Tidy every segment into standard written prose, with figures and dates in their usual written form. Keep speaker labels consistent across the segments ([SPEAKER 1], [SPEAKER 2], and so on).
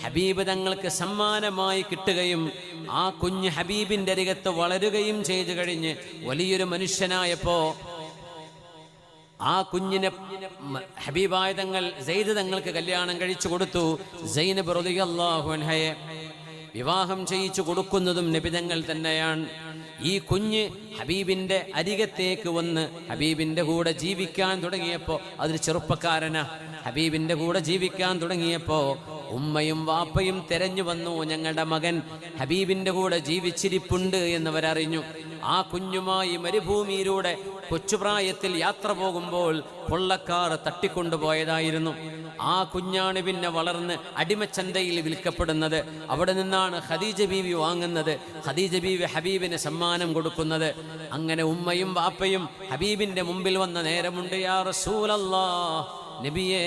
[SPEAKER 1] ഹബീബ് തങ്ങൾക്ക് സമ്മാനമായി കിട്ടുകയും ആ കുഞ്ഞ് ഹബീബിന്റെ അരികത്ത് വളരുകയും ചെയ്തു കഴിഞ്ഞ് വലിയൊരു മനുഷ്യനായപ്പോ ആ കുഞ്ഞിനെ ഹബീബായ തങ്ങൾ സെയ്ദ് തങ്ങൾക്ക് കല്യാണം കഴിച്ചു കൊടുത്തു. സൈനബ് റളിയല്ലാഹു അൻഹയെ വിവാഹം ചെയ്യിച്ചു കൊടുക്കുന്നതും നബി തങ്ങൾ തന്നെയാണ്. ഈ കുഞ്ഞ് ഹബീബിന്റെ അരികത്തേക്ക് വന്ന് ഹബീബിന്റെ കൂടെ ജീവിക്കാൻ തുടങ്ങിയപ്പോൾ, അതൊരു ചെറുപ്പക്കാരനാ, ഹബീബിന്റെ കൂടെ ജീവിക്കാൻ തുടങ്ങിയപ്പോ ഉമ്മയും വാപ്പയും തെരഞ്ഞു വന്നു, ഞങ്ങളുടെ മകൻ ഹബീബിന്റെ കൂടെ ജീവിച്ചിരിപ്പുണ്ട് എന്നവരറിഞ്ഞു. ആ കുഞ്ഞുമായി മരുഭൂമിയിലൂടെ കൊച്ചുപ്രായത്തിൽ യാത്ര പോകുമ്പോൾ കൊള്ളക്കാർ തട്ടിക്കൊണ്ടുപോയതായിരുന്നു. ആ കുഞ്ഞാണ് പിന്നെ വളർന്ന് അടിമച്ചന്തയിൽ വിൽക്കപ്പെടുന്നത്. അവിടെ നിന്നാണ് ഖദീജ ബീവി വാങ്ങുന്നത്, ഖദീജ ബീവി ഹബീബിന് സമ്മാനം കൊടുക്കുന്നത്. അങ്ങനെ ഉമ്മയും വാപ്പയും ഹബീബിന്റെ മുമ്പിൽ വന്ന നേരമുണ്ട്, യാ റസൂലല്ലാഹ്, നബിയേ,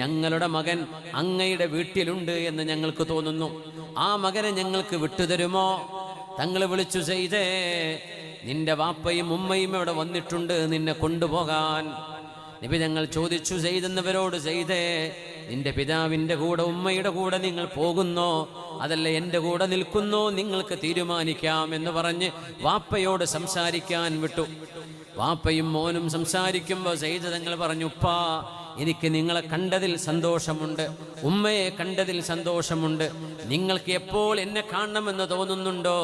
[SPEAKER 1] ഞങ്ങളുടെ മകൻ അങ്ങയുടെ വീട്ടിലുണ്ട് എന്ന് ഞങ്ങൾക്ക് തോന്നുന്നു, ആ മകനെ ഞങ്ങൾക്ക് വിട്ടുതരുമോ? തങ്ങൾ വിളിച്ചു, സെയ്ദേ, നിന്റെ വാപ്പയും ഉമ്മയും ഇവിടെ വന്നിട്ടുണ്ട് നിന്നെ കൊണ്ടുപോകാൻ. നബി തങ്ങൾ ചോദിച്ചു സെയ്ദ് എന്നവരോട്, സെയ്ദേ, നിന്റെ പിതാവിന്റെ കൂടെ ഉമ്മയുടെ കൂടെ നിങ്ങൾ പോകുന്നോ അതല്ല എൻ്റെ കൂടെ നിൽക്കുന്നോ നിങ്ങൾക്ക് തീരുമാനിക്കാം എന്ന് പറഞ്ഞ് വാപ്പയോട് സംസാരിക്കാൻ വിട്ടു. വാപ്പയും മോനും സംസാരിക്കുമ്പോൾ സെയ്ദ് തങ്ങൾ പറഞ്ഞു, ഉപ്പാ, എനിക്ക് നിങ്ങളെ കണ്ടതിൽ സന്തോഷമുണ്ട്, ഉമ്മയെ കണ്ടതിൽ സന്തോഷമുണ്ട്. നിങ്ങൾക്ക് എപ്പോൾ എന്നെ കാണണമെന്ന് തോന്നുന്നുണ്ടോ?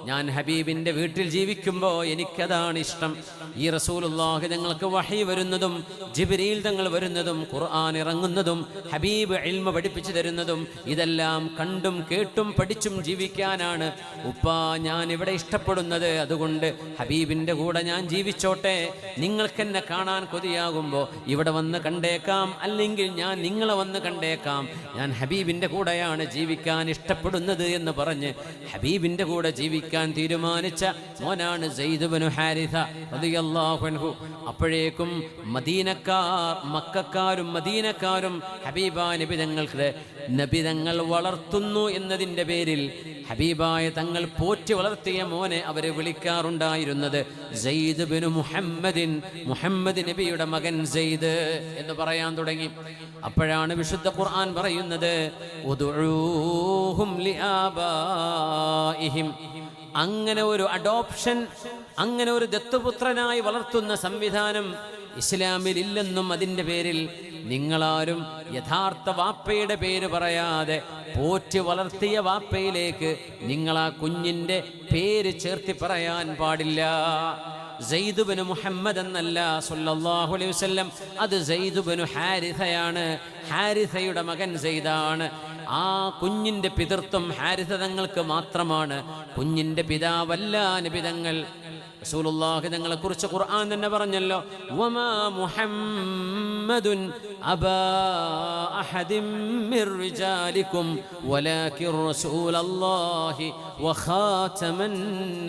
[SPEAKER 1] ഞാൻ ഹബീബിന്റെ വീട്ടിൽ ജീവിക്കുമ്പോൾ എനിക്കതാണ് ഇഷ്ടം. ഈ റസൂലുള്ളാഹി തങ്ങൾക്ക് വഹി വരുന്നതും ജിബ്രീൽ തങ്ങൾ വരുന്നതും ഖുർആൻ ഇറങ്ങുന്നതും ഹബീബ് ഇൽമ പഠിപ്പിച്ചു തരുന്നതും ഇതെല്ലാം കണ്ടും കേട്ടും പഠിച്ചും ജീവിക്കാനാണ് ഉപ്പാ ഞാൻ ഇവിടെ ഇഷ്ടപ്പെടുന്നത്. അതുകൊണ്ട് ഹബീബിന്റെ കൂടെ ഞാൻ ജീവിച്ചോട്ടെ. നിങ്ങൾക്കെന്നെ കാണാൻ കൊതിയാകുമ്പോൾ ഇവിടെ വന്ന് കണ്ടേക്കാം, അല്ലെങ്കിൽ ഞാൻ നിങ്ങളെ വന്ന് കണ്ടേക്കാം. ഞാൻ ഹബീബിന്റെ കൂടെയാണ് ജീവിക്കാൻ ഇഷ്ടപ്പെടുന്നത് എന്ന് പറഞ്ഞ് ഹബീബിന്റെ കൂടെ ജീവിക്കാൻ തീരുമാനിച്ച മോനാണ് സെയ്ദ് ഇബ്നു ഹാരിസ റളിയല്ലാഹു അൻഹു. അപ്പോഴേക്കും മക്കക്കാരും മദീനക്കാരും ഹബീബായ നബി തങ്ങൾ വളർത്തുന്നു എന്നതിൻ്റെ പേരിൽ ഹബീബായ തങ്ങൾ പോറ്റി വളർത്തിയ മോനെ അവരെ വിളിക്കാറുണ്ടായിരുന്നത് സെയ്ദ് ഇബ്നു മുഹമ്മദിൻ, മുഹമ്മദ് നബിയുടെ മകൻ സെയ്ദ് എന്ന് പറയാൻ തുടങ്ങി. അപ്പോഴാണ് വിശുദ്ധ ഖുർആൻ പറയുന്നത്, ഉദ്ഉഹും ലിആബാഇഹിം. അങ്ങനെ ഒരു അഡോപ്ഷൻ, അങ്ങനെ ഒരു ദത്തുപുത്രനായി വളർത്തുന്ന സംവിധാനം ഇസ്ലാമിൽ ഇല്ലെന്നും അതിൻ്റെ പേരിൽ നിങ്ങളാരും യഥാർത്ഥ വാപ്പയുടെ പേര് പറയാതെ പോറ്റി വളർത്തിയ വാപ്പയിലേക്ക് നിങ്ങൾ ആ കുഞ്ഞിൻ്റെ പേര് ചേർത്തി പറയാൻ പാടില്ല. സെയ്ദ് ഇബ്നു മുഹമ്മദ് എന്നല്ല സല്ലല്ലാഹു അലൈഹി വസല്ലം, അത് സെയ്ദ് ഇബ്നു ഹാരിസയാണ്. ഹാരിസയുടെ മകൻ സെയ്ദാണ്. ആ കുഞ്ഞിൻ്റെ പിതൃത്വം ഹാരിസ തങ്ങൾക്ക് മാത്രമാണ്, കുഞ്ഞിൻ്റെ പിതാവല്ല നബി തങ്ങൾ. റസൂലുള്ളാഹി തങ്ങളെ കുറിച്ച് ഖുർആൻ തന്നെ പറഞ്ഞല്ലോ, വമാ മുഹമ്മദുൻ അബാ അഹദിൻ മിർ റിജാലികും വലാകിർ റസൂലുള്ളാഹി വഖാതമൻ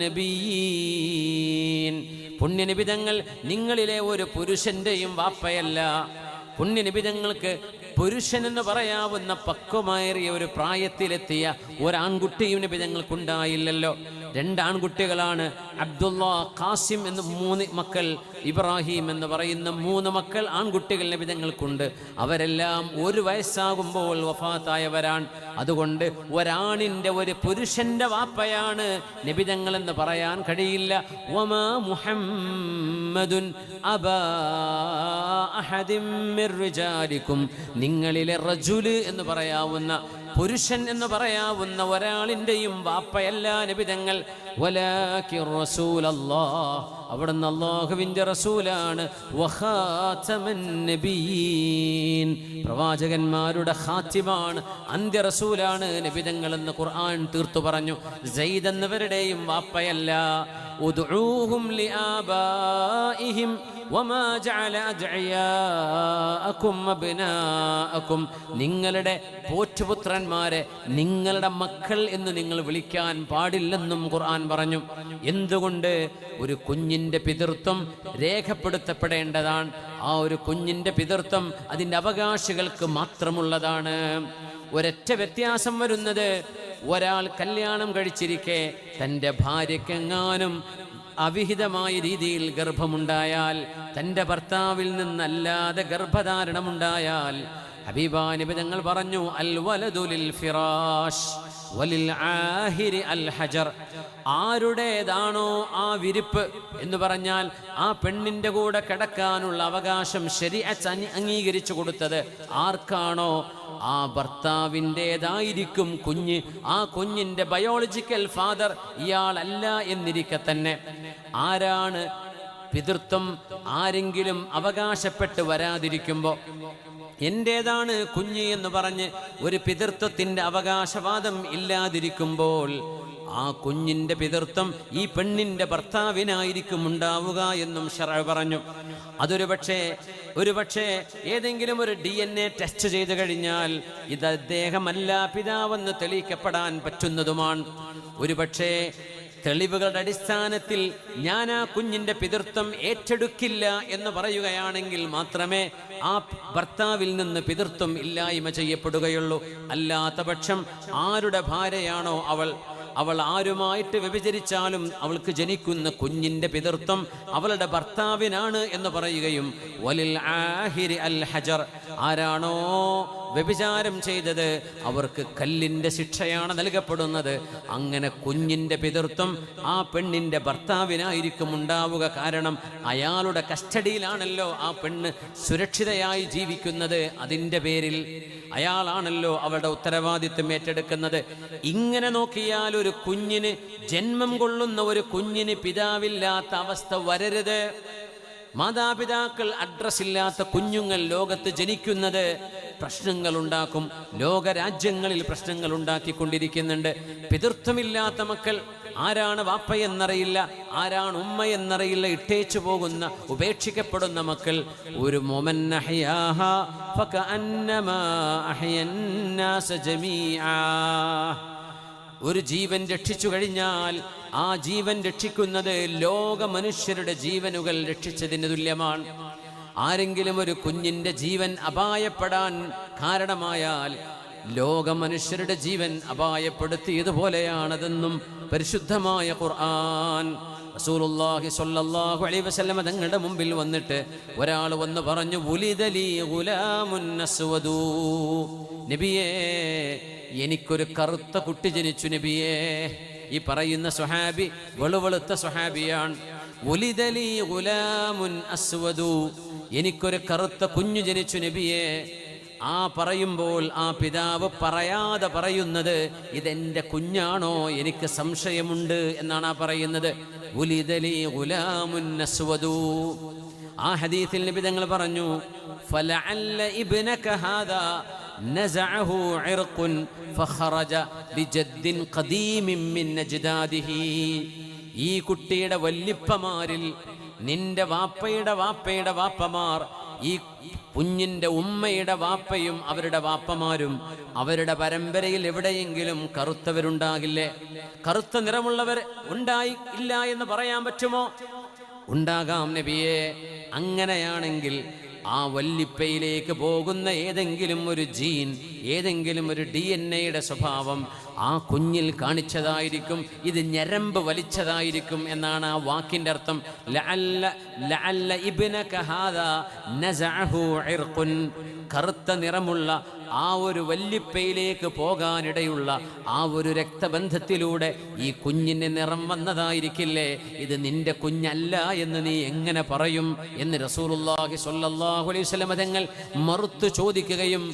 [SPEAKER 1] നബിയ്യീൻ. പുണ്യനബി തങ്ങൾ നിങ്ങളിലെ ഒരു പുരുഷന്റെയും വാപ്പയല്ല. പുണ്യനബി തങ്ങൾക്ക് പുരുഷൻ എന്ന് പറയാവുന്ന പക്വമേറിയ ഒരു പ്രായത്തിലെത്തിയ ഒരാൺകുട്ടിയും നബി തങ്ങൾക്കുണ്ടായില്ലല്ലോ. 2 ആൺകുട്ടികളാണ്, അബ്ദുള്ള, ഖാസിം എന്ന് 3 മക്കൾ, ഇബ്രാഹിം എന്ന് പറയുന്ന 3 മക്കൾ ആൺകുട്ടികൾ നബി തങ്ങൾക്കുണ്ട്. അവരെല്ലാം 1 വയസ്സാകുമ്പോൾ വഫാത്തായവരാണ്. അതുകൊണ്ട് ഒരാണിൻ്റെ, ഒരു പുരുഷന്റെ വാപ്പയാണ് നബി തങ്ങൾ എന്ന് പറയാൻ കഴിയില്ല. വമാ മുഹമ്മദുൻ അബാ അഹദിൻ മിർ റിജാലികും, നിങ്ങളിലെ റജുല് എന്ന് പറയാവുന്ന, പുരുഷൻ എന്ന് പറയാവുന്ന ഒരാളിൻ്റെയും വാപ്പയല്ല നബി തങ്ങൾ. വലാകിർ റസൂലല്ലാഹ്, അവിടുന്ന് അല്ലാഹുവിൻ്റെ റസൂലാണ്. വഖാതമൻ നബിയ്യീൻ, പ്രവാചകന്മാരുടെ ഖാത്തിമാണ്, അന്ത്യ റസൂലാണ് നബി തങ്ങൾ എന്ന് ഖുർആൻ തീർത്തു പറഞ്ഞു. സെയ്ദ് എന്നവരുടെയും വാപ്പയല്ല. ഉദ്ഉഹും ലിആബാഇഹിം വമാ ജഅല അദ്ഇയാഅകും അബ്നാഅകും, നിങ്ങളുടെ പോറ്റുപുത്രന്മാരെ നിങ്ങളുടെ മക്കൾ എന്ന് നിങ്ങൾ വിളിക്കാൻ പാടില്ലെന്നും ഖുർആൻ പറഞ്ഞു. എന്തുകൊണ്ട്? ഒരു കുഞ്ഞിൻ്റെ പിതൃത്വം രേഖപ്പെടുത്തപ്പെടേണ്ടതാണ്. ആ ഒരു കുഞ്ഞിൻ്റെ പിതൃത്വം അതിൻ്റെ അവകാശികൾക്ക് മാത്രമുള്ളതാണ്. ഒരൊറ്റ വ്യത്യാസം വരുന്നത്, ഒരാൾ കല്യാണം കഴിച്ചിരിക്കെ തൻ്റെ ഭാര്യക്കെങ്ങാനും അവിഹിതമായ രീതിയിൽ ഗർഭമുണ്ടായാൽ, തൻ്റെ ഭർത്താവിൽ നിന്നല്ലാതെ ഗർഭധാരണമുണ്ടായാൽ, ഹബീബാ നബി തങ്ങൾ പറഞ്ഞു, അൽ വലദു ലിൽ ഫിറാഷ് വലിൽ ആഹിരി അൽ ഹജർ. ആരുടേതാണോ ആ വിരിപ്പ് എന്ന് പറഞ്ഞാൽ ആ പെണ്ണിന്റെ കൂടെ കിടക്കാനുള്ള അവകാശം ശരീഅത്ത് അംഗീകരിച്ചു കൊടുത്തത് ആർക്കാണോ ആ ഭർത്താവിൻ്റെതായിരിക്കും കുഞ്ഞ്. ആ കുഞ്ഞിന്റെ ബയോളജിക്കൽ ഫാദർ ഇയാളല്ല എന്നിരിക്കെ തന്നെ ആരാണ് പിതൃത്വം ആരെങ്കിലും അവകാശപ്പെട്ട് വരാതിരിക്കുമ്പോൾ, എൻ്റേതാണ് കുഞ്ഞ് എന്ന് പറഞ്ഞ് ഒരു പിതൃത്വത്തിൻ്റെ അവകാശവാദം ഇല്ലാതിരിക്കുമ്പോൾ ആ കുഞ്ഞിൻ്റെ പിതൃത്വം ഈ പെണ്ണിൻ്റെ ഭർത്താവിനായിരിക്കും ഉണ്ടാവുക എന്നും ശറഅ് പറഞ്ഞു. അതൊരു പക്ഷേ ഏതെങ്കിലും ഒരു DNA ടെസ്റ്റ് ചെയ്തു കഴിഞ്ഞാൽ ഇത് അദ്ദേഹമല്ല പിതാവെന്ന് തെളിയിക്കപ്പെടാൻ പറ്റുന്നതുമാണ്. ഒരു പക്ഷേ തെളിവുകളുടെ അടിസ്ഥാനത്തിൽ ഞാൻ ആ കുഞ്ഞിന്റെ പിതൃത്വം ഏറ്റെടുക്കില്ല എന്ന് പറയുകയാണെങ്കിൽ മാത്രമേ ആ ഭർത്താവിൽ നിന്ന് പിതൃത്വം ഇല്ലായ്മ ചെയ്യപ്പെടുകയുള്ളൂ. അല്ലാത്ത പക്ഷം ആരുടെ ഭാര്യയാണോ അവൾ ആരുമായിട്ട് വ്യഭിചരിച്ചാലും അവൾക്ക് ജനിക്കുന്ന കുഞ്ഞിന്റെ പിതൃത്വം അവളുടെ ഭർത്താവിനാണ് എന്ന് പറയുകയും വലിൽ ആഹിരി അൽ ഹജർ, ആരാണോ വ്യഭിചാരം ചെയ്തത് അവർക്ക് കല്ലിൻ്റെ ശിക്ഷയാണ് നൽകപ്പെടുന്നത്. അങ്ങനെ കുഞ്ഞിൻ്റെ പിതൃത്വം ആ പെണ്ണിൻ്റെ ഭർത്താവിനായിരിക്കും ഉണ്ടാവുക. കാരണം അയാളുടെ കസ്റ്റഡിയിലാണല്ലോ ആ പെണ്ണ് സുരക്ഷിതയായി ജീവിക്കുന്നത്. അതിൻ്റെ പേരിൽ അയാളാണല്ലോ അവളുടെ ഉത്തരവാദിത്വം ഏറ്റെടുക്കുന്നത്. ഇങ്ങനെ നോക്കിയാൽ ഒരു കുഞ്ഞിന് ജന്മം കൊള്ളുന്ന ഒരു കുഞ്ഞിന് പിതാവില്ലാത്ത അവസ്ഥ വരരുത്. മാതാപിതാക്കൾ അഡ്രസ്സില്ലാത്ത കുഞ്ഞുങ്ങൾ ലോകത്ത് ജനിക്കുന്നത് പ്രശ്നങ്ങൾ ഉണ്ടാക്കും. ലോകരാജ്യങ്ങളിൽ പ്രശ്നങ്ങൾ ഉണ്ടാക്കിക്കൊണ്ടിരിക്കുന്നുണ്ട്. പിതൃത്വമില്ലാത്ത മക്കൾ, ആരാണ് വാപ്പയെന്നറിയില്ല, ആരാണ് ഉമ്മയെന്നറിയില്ല, ഇട്ടേച്ചു പോകുന്ന ഉപേക്ഷിക്കപ്പെടുന്ന മക്കൾ. ഒരു മൊമൻ അഹ്യാഹാ ഫകഅന്നമാ അഹ്യന്നാസ ജമീആ. ഒരു ജീവൻ രക്ഷിച്ചു കഴിഞ്ഞാൽ ആ ജീവൻ രക്ഷിക്കുന്നത് ലോക മനുഷ്യരുടെ ജീവനുകൾ രക്ഷിച്ചതിന് തുല്യമാണ്. ആരെങ്കിലും ഒരു കുഞ്ഞിന്റെ ജീവൻ അപായപ്പെടാൻ കാരണമായാൽ ലോക മനുഷ്യരുടെ ജീവൻ അപായപ്പെടുത്തിയതുപോലെയാണതെന്നും പരിശുദ്ധമായ ഖുർആൻ. റസൂലുള്ളാഹി സ്വല്ലല്ലാഹു അലൈഹി വസല്ലം തങ്ങളുടെ മുമ്പിൽ വന്നിട്ട് ഒരാൾ വന്ന് പറഞ്ഞു, വുലിദലി ഗുലാമുൻ അസ്വദു, നബിയേ എനിക്കൊരു കറുത്ത കുട്ടി ജനിച്ചു നബിയേ. ഈ പറയുന്ന സ്വഹാബി വെളുവെളുത്ത സ്വഹാബിയാണ്. വുലിദലി ഗുലാമുൻ അസ്വദു, എനിക്കൊരു കറുത്ത കുഞ്ഞു ജനിച്ചു നബിയേ. ആ പറയുമ്പോൾ ആ പിതാവ് പറയാതെ പറയുന്നത് ഇതെന്റെ കുഞ്ഞാണോ, എനിക്ക് സംശയമുണ്ട് എന്നാണ് ആ പറയുന്നത്. വുലിദലി ഗുലാമുൻ അസ്വദു. ആ ഹദീസിൽ നബി തങ്ങൾ പറഞ്ഞു, ഫലഅല്ല ഇബ്നക ഹാദാ നസഅഹു ഇർഖുൻ ഫഖറജ ലിജദ്ദിൻ ഖദീമിൻ മിൻ അജ്ദാദിഹി. ഈ കുട്ടിയുടെ വല്ലിപ്പമാരിൽ നിന്റെ വാപ്പയുടെ വാപ്പയുടെ വാപ്പമാർ, ഈ കുഞ്ഞിന്റെ ഉമ്മയുടെ വാപ്പയും അവരുടെ വാപ്പമാരും അവരുടെ പരമ്പരയിൽ എവിടെയെങ്കിലും കറുത്തവരുണ്ടാകില്ലേ? കറുത്ത നിറമുള്ളവർ ഉണ്ടായി ഇല്ല എന്ന് പറയാൻ പറ്റുമോ? ഉണ്ടാകാം നബിയെ. അങ്ങനെയാണെങ്കിൽ ആ വല്ലിപ്പയിലേക്ക് പോകുന്ന ഏതെങ്കിലും ഒരു ജീൻ, ഏതെങ്കിലും ഒരു DNA സ്വഭാവം ആ കുഞ്ഞിൽ കാണിച്ചതായിരിക്കും. ഇത് ഞരമ്പ് വലിച്ചതായിരിക്കും എന്നാണ് ആ വാക്കിൻ്റെ അർത്ഥം. ലഅല്ല ഇബ്നക ഹാദാ നസഅഹു ഇർഖുൻ. കറുത്ത നിറമുള്ള ആ ഒരു വല്ലിപ്പയിലേക്ക് പോകാനിടയുള്ള ആ ഒരു രക്തബന്ധത്തിലൂടെ ഈ കുഞ്ഞിന് നിറം വന്നതായിരിക്കില്ലേ? ഇത് നിന്റെ കുഞ്ഞല്ല എന്ന് നീ എങ്ങനെ പറയും എന്ന് റസൂലുള്ളാഹി സ്വല്ലല്ലാഹു അലൈഹി വസല്ലം തങ്ങൾ മറുത്തു ചോദിക്കുകയും,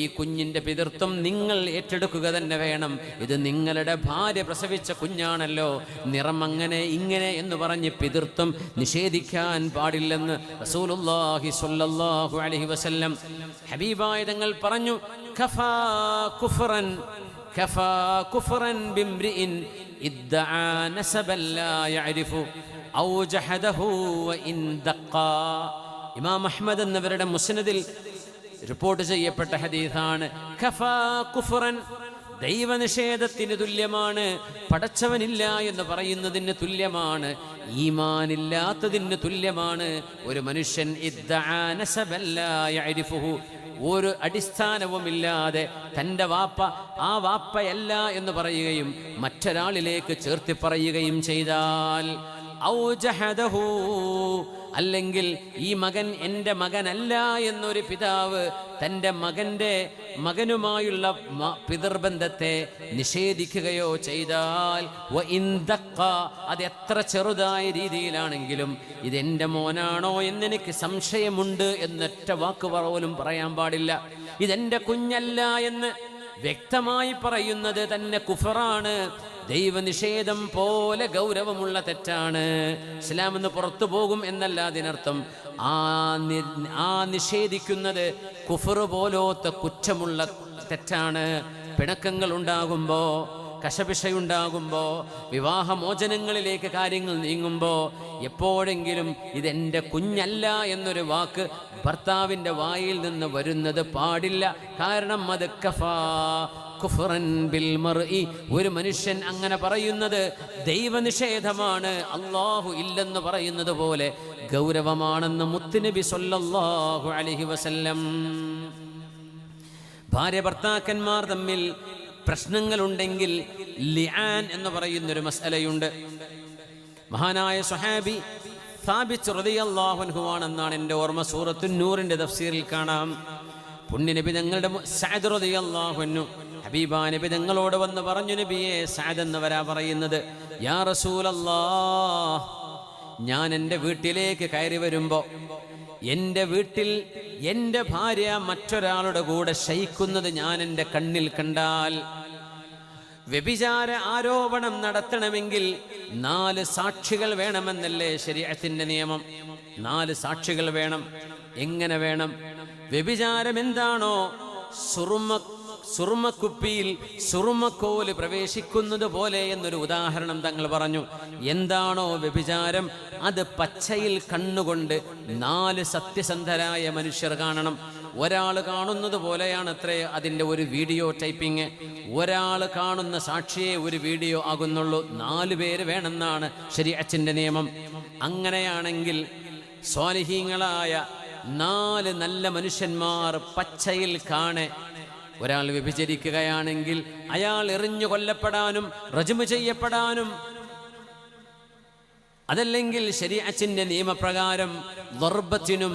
[SPEAKER 1] ഈ കുഞ്ഞിന്റെ പിതൃത്വം നിങ്ങൾ ഏറ്റെടുക്കുക തന്നെ വേണം. ഇത് നിങ്ങളുടെ ഭാര്യ പ്രസവിച്ച കുഞ്ഞാണല്ലോ, നിറം അങ്ങനെ ഇങ്ങനെ എന്ന് പറഞ്ഞ് പിതൃത്വം നിഷേധിക്കാൻ പാടില്ലെന്ന് റസൂലുള്ളാഹി സ്വല്ലല്ലാഹു അലൈഹി വസല്ലം ഹബീബായ തങ്ങൾ പറഞ്ഞു. കഫാ കുഫ്റൻ ബിംറിഇൻ ഇദ്ദഅ നസബൻ ലാ യഅരിഫു ഔ ജഹദഹു വഇൻ ദഖാ. ഇമാം അഹ്മദ് എന്നവരുടെ മുസ്നദിൽ റിപ്പോർട്ട് ചെയ്യപ്പെട്ട ഹദീസാണ്. കഫാ കുഫ്റൻ, ദൈവനിഷേധത്തിന് തുല്യമാണ്, പടച്ചവനില്ല എന്ന് പറയുന്നതിന് തുല്യമാണ്, ഈമാനില്ലാത്തതിന് തുല്യമാണ് ഒരു മനുഷ്യൻ ഇദ്ദഅ നസബൻ ലാ യഅരിഫുഹു, ഒരു അടിസ്ഥാനവുമില്ലാതെ തൻ്റെ വാപ്പ ആ വാപ്പയല്ല എന്ന് പറയുകയും മറ്റൊരാളിലേക്ക് ചേർത്തി പറയുകയും ചെയ്താൽ ഔ ജഹദഹു, അല്ലെങ്കിൽ ഈ മകൻ എൻ്റെ മകനല്ല എന്നൊരു പിതാവ് തൻ്റെ മകനുമായുള്ള പിതൃബന്ധത്തെ നിഷേധിക്കുകയോ ചെയ്താൽ അത് എത്ര ചെറുതായ രീതിയിലാണെങ്കിലും ഇതെൻ്റെ മോനാണോ എന്നെനിക്ക് സംശയമുണ്ട് എന്നൊറ്റ വാക്ക് പോലും പറയാൻ പാടില്ല. ഇതെൻ്റെ കുഞ്ഞല്ല എന്ന് വ്യക്തമായി പറയുന്നത് തന്നെ കുഫറാണ്, ദൈവനിഷേധം പോലെ ഗൗരവമുള്ള തെറ്റാണ്. ഇസ്ലാം എന്ന് പുറത്തു പോകും എന്നല്ല അതിനർത്ഥം. ആ നിഷേധിക്കുന്നത് കുഫർ പോലത്തെ കുറ്റമുള്ള തെറ്റാണ്. പിണക്കങ്ങൾ ഉണ്ടാകുമ്പോൾ, കശപിശയുണ്ടാകുമ്പോൾ, വിവാഹമോചനങ്ങളിലേക്ക് കാര്യങ്ങൾ നീങ്ങുമ്പോൾ എപ്പോഴെങ്കിലും ഇതെൻ്റെ കുഞ്ഞല്ല എന്നൊരു വാക്ക് ഭർത്താവിൻ്റെ വായിൽ നിന്ന് വരുന്നത് പാടില്ല. കാരണം അത് കുഫ്റൻ ബിൽ മർഇ, ഒരു മനുഷ്യൻ അങ്ങനെ പറയുന്നത് ദൈവനിഷേധമാണ്. അല്ലാഹു ഇല്ലെന്ന് പറയുന്നത് പോലെ ഗൗരവമാണെന്ന് മുത്തുനബി സ്വല്ലല്ലാഹു അലൈഹി വസല്ലം. ഭാര്യ ഭർത്താക്കന്മാർ തമ്മിൽ പ്രശ്നങ്ങളുണ്ടെങ്കിൽ ലിആൻ എന്ന് പറയുന്നൊരു മസ്അലയുണ്ട്. മഹാനായ സ്വഹാബി സാബിത്ത് റളിയല്ലാഹു അൻഹു ആണെന്നാണ് എൻ്റെ ഓർമ്മ. സൂറത്തുൻ നൂറിൻ്റെ തഫ്സീറിൽ കാണാം. പുണ്യനബി ഞങ്ങളുടെ സഅദ് റളിയല്ലാഹു അൻഹു ഹബീബാ നബി ഞങ്ങളോട് വന്ന് പറഞ്ഞു, നബിയെ, സഅദ് എന്നവരാ പറയുന്നത്, യാ റസൂലല്ലാഹ്, ഞാൻ എൻ്റെ വീട്ടിലേക്ക് കയറി വരുമ്പോൾ എൻ്റെ വീട്ടിൽ എൻ്റെ ഭാര്യ മറ്റൊരാളുടെ കൂടെ ശയിക്കുന്നത് ഞാൻ എൻ്റെ കണ്ണിൽ കണ്ടാൽ, വ്യഭിചാര ആരോപണം നടത്തണമെങ്കിൽ 4 സാക്ഷികൾ വേണമെന്നല്ലേ ശരീഅത്തിന്റെ നിയമം? 4 സാക്ഷികൾ വേണം. എങ്ങനെ വേണം? വ്യഭിചാരം എന്താണോ സുറുമക്കുപ്പിയിൽ സുറുമക്കോല് പ്രവേശിക്കുന്നത് പോലെ എന്നൊരു ഉദാഹരണം തങ്ങൾ പറഞ്ഞു. എന്താണോ വ്യഭിചാരം അത് പച്ചയിൽ കണ്ണുകൊണ്ട് 4 സത്യസന്ധരായ മനുഷ്യർ കാണണം. ഒരാൾ കാണുന്നത് പോലെയാണ് അത്രേ അതിൻ്റെ ഒരു വീഡിയോ ടൈപ്പിങ്. ഒരാൾ കാണുന്ന സാക്ഷിയെ ഒരു വീഡിയോ ആകുന്നുള്ളൂ. 4 പേര് വേണമെന്നാണ് ശരീഅത്തിന്റെ നിയമം. അങ്ങനെയാണെങ്കിൽ സ്വാലിഹീങ്ങളായ 4 നല്ല മനുഷ്യന്മാർ പച്ചയിൽ കാണെ ഒരാൾ വ്യഭിചരിക്കുകയാണെങ്കിൽ അയാൾ എറിഞ്ഞു കൊല്ലപ്പെടാനും റജ്മ് ചെയ്യപ്പെടാനും, അതല്ലെങ്കിൽ ശരീഅത്തിന്റെ നിയമപ്രകാരം ദർബത്തിനും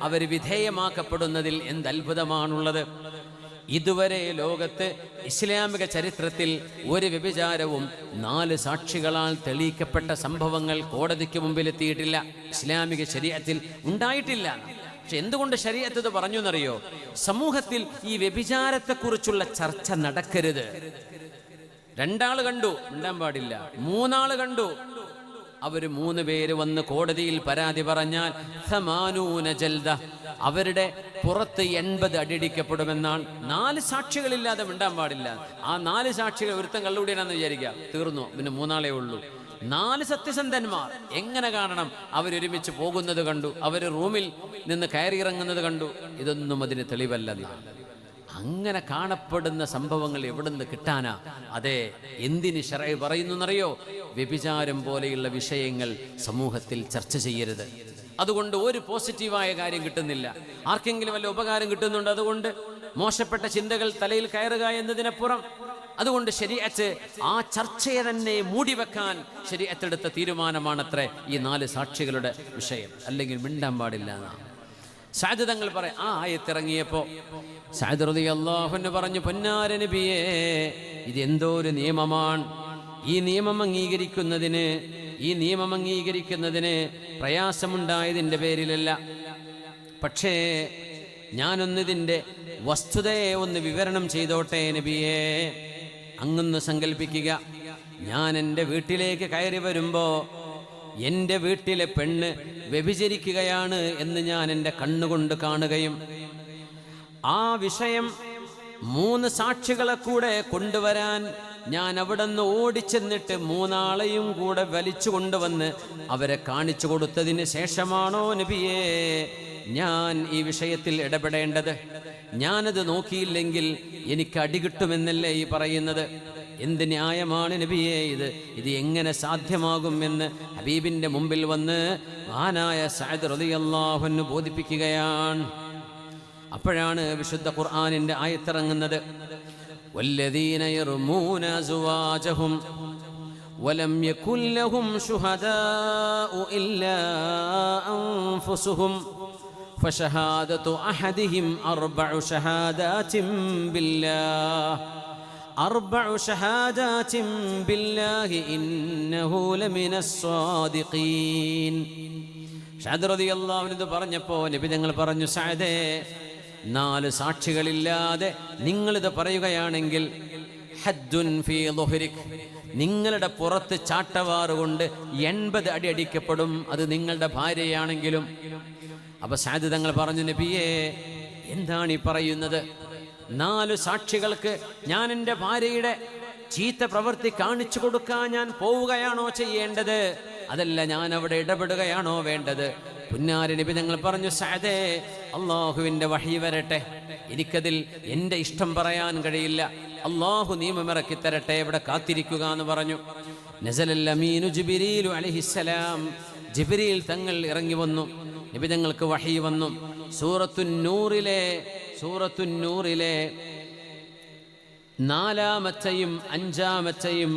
[SPEAKER 1] അവർ വിധേയമാക്കപ്പെടുന്നതിൽ എന്ത് അത്ഭുതമാണുള്ളത്. ഇതുവരെ ലോകത്ത് ഇസ്ലാമിക ചരിത്രത്തിൽ ഒരു വ്യഭിചാരവും 4 സാക്ഷികളാൽ തെളിയിക്കപ്പെട്ട സംഭവങ്ങൾ കോടതിക്ക് മുമ്പിൽ എത്തിയിട്ടില്ല. ഇസ്ലാമിക ശരീഅത്തിൽ ഉണ്ടായിട്ടില്ല. പക്ഷെ എന്തുകൊണ്ട് ശരീഅത്ത് ഇത് പറഞ്ഞു എന്നറിയോ? സമൂഹത്തിൽ ഈ വ്യഭിചാരത്തെക്കുറിച്ചുള്ള ചർച്ച നടക്കരുത്. 2 ആൾ കണ്ടു, മിണ്ടാൻ പാടില്ല. 3 ആൾ കണ്ടു, അവർ 3 പേര് വന്ന് കോടതിയിൽ പരാതി പറഞ്ഞാൽ 80 ജൽദ, അവരുടെ പുറത്ത് 80 അടിക്കപ്പെടുമെന്നാണ്. 4 സാക്ഷികളില്ലാതെ മിണ്ടാൻ പാടില്ല. ആ 4 സാക്ഷികൾ ഒരുത്തൻ കള്ളുകൂടിയാണെന്ന് വിചാരിക്കുക, തീർന്നു. പിന്നെ 3 ആളേ ഉള്ളൂ. 4 സത്യസന്ധന്മാർ എങ്ങനെ കാണണം? അവരൊരുമിച്ച് പോകുന്നത് കണ്ടു, അവർ റൂമിൽ നിന്ന് കയറിയിറങ്ങുന്നത് കണ്ടു. ഇതൊന്നും അതിന് തെളിവല്ലെന്നാണ്. അങ്ങനെ കാണപ്പെടുന്ന സംഭവങ്ങൾ എവിടുന്ന് കിട്ടാനാ? അതെ, എന്തിന് ശറഅ് പറയുന്നു എന്നറിയോ? വ്യഭിചാരം പോലെയുള്ള വിഷയങ്ങൾ സമൂഹത്തിൽ ചർച്ച ചെയ്യരുത്. അതുകൊണ്ട് ഒരു പോസിറ്റീവായ കാര്യം കിട്ടുന്നില്ല, ആർക്കെങ്കിലും വല്ല ഉപകാരം കിട്ടുന്നുണ്ട്. അതുകൊണ്ട് മോശപ്പെട്ട ചിന്തകൾ തലയിൽ കയറുക എന്നതിനപ്പുറം, അതുകൊണ്ട് ശരീഅത്ത് ആ ചർച്ചയെ തന്നെ മൂടിവെക്കാൻ ശരീഅത്തെടുത്ത തീരുമാനമാണത്രേ ഈ 4 സാക്ഷികളുടെ വിഷയം. അല്ലെങ്കിൽ മിണ്ടാൻ പാടില്ല എന്നാണ്. സഅദ് തങ്ങൾ പറയാം, ആ ആയത്തിറങ്ങിയപ്പോ സഅദ് റളിയല്ലാഹു അൻഹു പറഞ്ഞു, പൊന്നാര നബിയേ, ഇത് എന്തോ ഒരു നിയമമാണ്. ഈ നിയമം അംഗീകരിക്കുന്നതിന് പ്രയാസമുണ്ടായതിൻ്റെ പേരിലല്ല. പക്ഷേ ഞാനൊന്നിതിൻ്റെ വസ്തുതയെ ഒന്ന് വിവരണം ചെയ്തോട്ടെ നബിയേ. അങ്ങൊന്ന് സങ്കല്പിക്കുക, ഞാൻ എൻ്റെ വീട്ടിലേക്ക് കയറി വരുമ്പോൾ എൻ്റെ വീട്ടിലെ പെണ്ണ് വ്യഭിചരിക്കുകയാണ് എന്ന് ഞാൻ എൻ്റെ കണ്ണുകൊണ്ട് കാണുകയും ആ വിഷയം 3 സാക്ഷികളെ കൂടെ കൊണ്ടുവരാൻ ഞാൻ അവിടെ നിന്ന് ഓടിച്ചെന്നിട്ട് 3 ആളെയും കൂടെ വലിച്ചു കൊണ്ടുവന്ന് അവരെ കാണിച്ചു കൊടുത്തതിന് ശേഷമാണോ നബിയേ ഞാൻ ഈ വിഷയത്തിൽ ഇടപെടേണ്ടത്? ഞാനത് നോക്കിയില്ലെങ്കിൽ എനിക്ക് അടികിട്ടുമെന്നല്ലേ ഈ പറയുന്നത്? എന്ത് ന്യായമാണ് നബിയേ ഇത് എങ്ങനെ സാധ്യമാകുമെന്ന് ഹബീബിന്റെ മുമ്പിൽ വന്ന് മഹാനായ സഅദ് റളിയല്ലാഹു അൻഹു ബോധിപ്പിക്കുകയാണ്. അപ്പോഴാണ് വിശുദ്ധ ഖുർആനിന്റെ ആയത്തിറങ്ങുന്നത്. വല്ലദീന യർമൂന അസ്വാജഹും വലം യകുൽ ലഹും ശുഹദാഉ ഇല്ലാ അൻഫുസുഹും ഫശഹാദതു അഹദിഹിം അർബഉ ഷഹാദാതിൻ ബില്ലാഹി ഇന്നഹു ലമിനസ് സ്വാദിഖീൻ. സഅദ് റളിയല്ലാഹു അൻഹു പറഞ്ഞപ്പോൾ നബി തങ്ങൾ പറഞ്ഞു, സഅദേ, 4 സാക്ഷികളില്ലാതെ നിങ്ങളിത് പറയുകയാണെങ്കിൽ ഹദ്ദുൻ ഫീ ളുഹ്രിക്, നിങ്ങളുടെ പുറത്ത് ചാട്ടവാറുകൊണ്ട് 80 അടി അടിക്കപ്പെടും, അത് നിങ്ങളുടെ ഭാര്യയാണെങ്കിലും. അപ്പൊ സഅദ് തങ്ങൾ പറഞ്ഞു, നബിയേ, എന്താണ് ഈ പറയുന്നത്? 4 സാക്ഷികൾക്ക് ഞാൻ എൻ്റെ ഭാര്യയുടെ ചീത്ത പ്രവൃത്തി കാണിച്ചു കൊടുക്കാൻ ഞാൻ പോവുകയാണോ ചെയ്യേണ്ടത്? അതല്ല, ഞാൻ അവിടെ ഇടപെടുകയാണോ വേണ്ടത്? പുന്നാരി നബി തങ്ങൾ പറഞ്ഞു, സഅദേ, അള്ളാഹുവിൻ്റെ വഹി വരട്ടെ, എനിക്കതിൽ എൻ്റെ ഇഷ്ടം പറയാൻ കഴിയില്ല, അള്ളാഹു നിയമമിറക്കി തരട്ടെ, ഇവിടെ കാത്തിരിക്കുക എന്ന് പറഞ്ഞു. നസലൽ അമീനു ജിബ്രീലു അലൈഹിസ്സലാം, ജിബ്രീൽ തങ്ങൾ ഇറങ്ങി വന്നു, നബി തങ്ങൾക്ക് വഹി വന്നു. സൂറത്തുന്നൂറിലെ 4-ാമത്തെയും 5-ാമത്തെയും